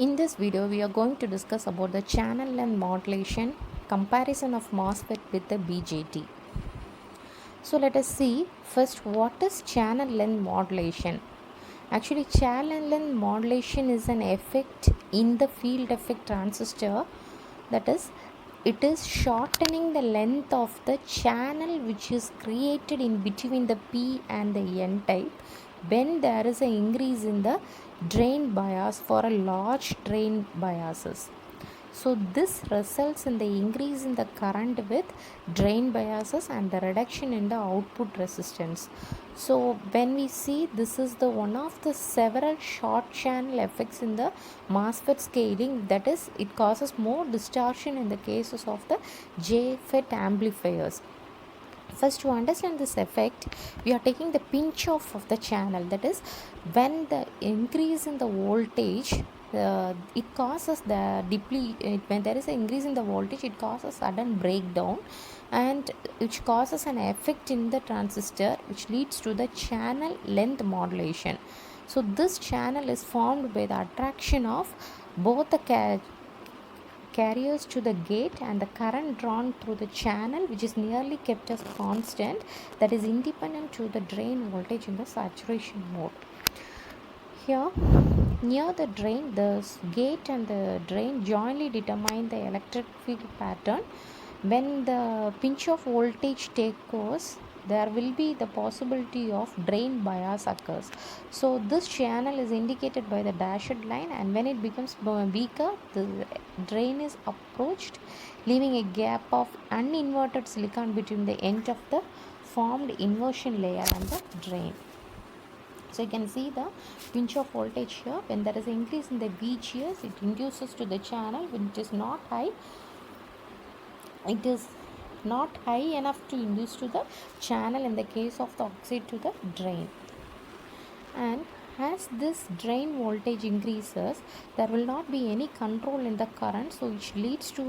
In this video, we are going to discuss about the channel length modulation comparison of MOSFET with the BJT. So let us see first what is channel length modulation. Actually, channel length modulation is an effect in the field effect transistor, that is, it is shortening the length of the channel which is created in between the P and the N type when there is an increase in the drain bias for a large drain biases. So this results in the increase in the current with drain biases and the reduction in the output resistance. So when we see, this is the one of the several short channel effects in the MOSFET scaling, that is, it causes more distortion in the cases of the JFET amplifiers. First, to understand this effect, we are taking the pinch off of the channel, that is, when the increase in the voltage it causes the when there is an increase in the voltage, it causes sudden breakdown, and which causes an effect in the transistor which leads to the channel length modulation. So this channel is formed by the attraction of both the carriers to the gate and the current drawn through the channel, which is nearly kept as constant, that is independent to the drain voltage in the saturation mode. Here, near the drain, the gate and the drain jointly determine the electric field pattern. When the pinch of voltage take course, there will be the possibility of drain bias occurs. So this channel is indicated by the dashed line, and when it becomes weaker, the drain is approached, leaving a gap of uninverted silicon between the end of the formed inversion layer and the drain. So you can see the pinch of voltage here. When there is an increase in the VGS, it induces to the channel when it is not high. It is not high enough to induce to the channel in the case of the oxide to the drain. And as this drain voltage increases, there will not be any control in the current, so which leads to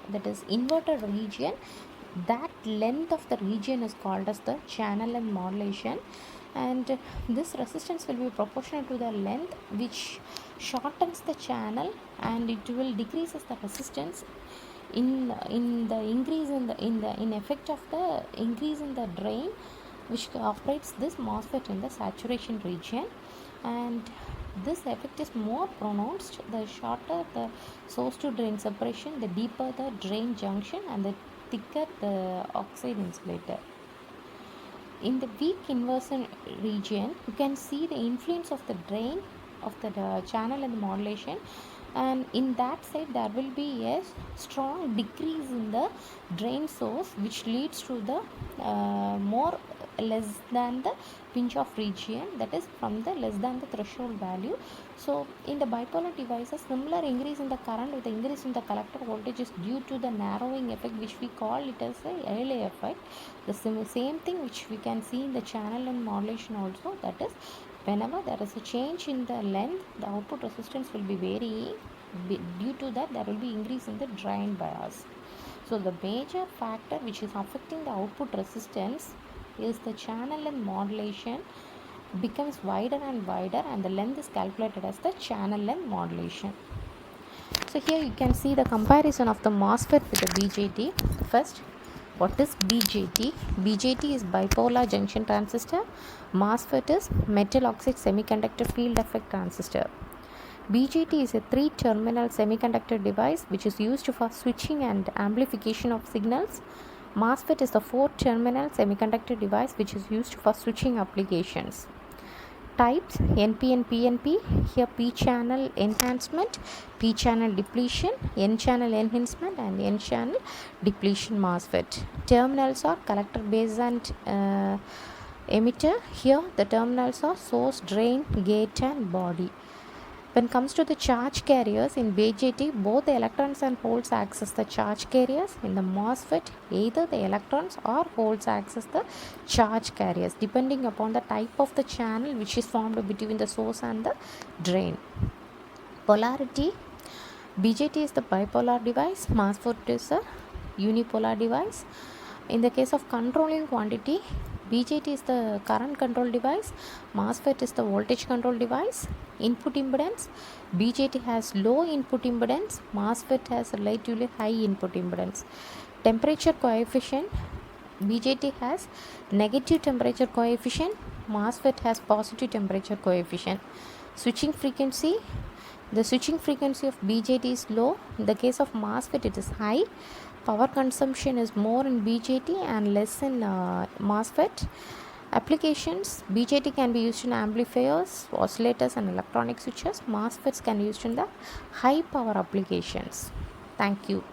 that is inverted region. That length of the region is called as the channel length modulation, and this resistance will be proportional to the length, which shortens the channel, and it will decreases the resistance in the increase in effect of the increase in the drain, which operates this MOSFET in the saturation region. And this effect is more pronounced the shorter the source to drain separation, the deeper the drain junction, and the thicker the oxide insulator. In the weak inversion region, you can see the influence of the drain of the channel and the modulation, and in that side there will be a strong decrease in the drain source, which leads to the more less than the pinch off region, that is from the less than the threshold value. So in the bipolar devices, similar increase in the current with the increase in the collector voltage is due to the narrowing effect, which we call it as a Rayleigh effect. The same thing which we can see in the channel and modulation also, that is, whenever there is a change in the length, the output resistance will be varying. Due to that, there will be increase in the drain bias. So the major factor which is affecting the output resistance is the channel length modulation becomes wider and wider, and the length is calculated as the channel length modulation. So here you can see the comparison of the MOSFET with the BJT. First, what is BJT? BJT is bipolar junction transistor. MOSFET is metal oxide semiconductor field effect transistor. BJT is a 3-terminal semiconductor device which is used for switching and amplification of signals. MOSFET is the 4-terminal semiconductor device which is used for switching applications. Types: NP and PNP. Here P channel enhancement, P channel depletion, N channel enhancement, and N channel depletion MOSFET. Terminals are collector, base, and emitter. Here the terminals are source, drain, gate, and body. When it comes to the charge carriers, in BJT, both the electrons and holes access the charge carriers. In the MOSFET, either the electrons or holes access the charge carriers, depending upon the type of the channel which is formed between the source and the drain. Polarity: BJT is the bipolar device, MOSFET is a unipolar device. In the case of controlling quantity, BJT is the current control device, MOSFET is the voltage control device. Input impedance, BJT has low input impedance, MOSFET has relatively high input impedance. Temperature coefficient, BJT has negative temperature coefficient, MOSFET has positive temperature coefficient. Switching frequency, the switching frequency of BJT is low. In the case of MOSFET, it is high. Power consumption is more in BJT and less in MOSFET. Applications, BJT can be used in amplifiers, oscillators and electronic switches. MOSFETs can be used in the high power applications. Thank you.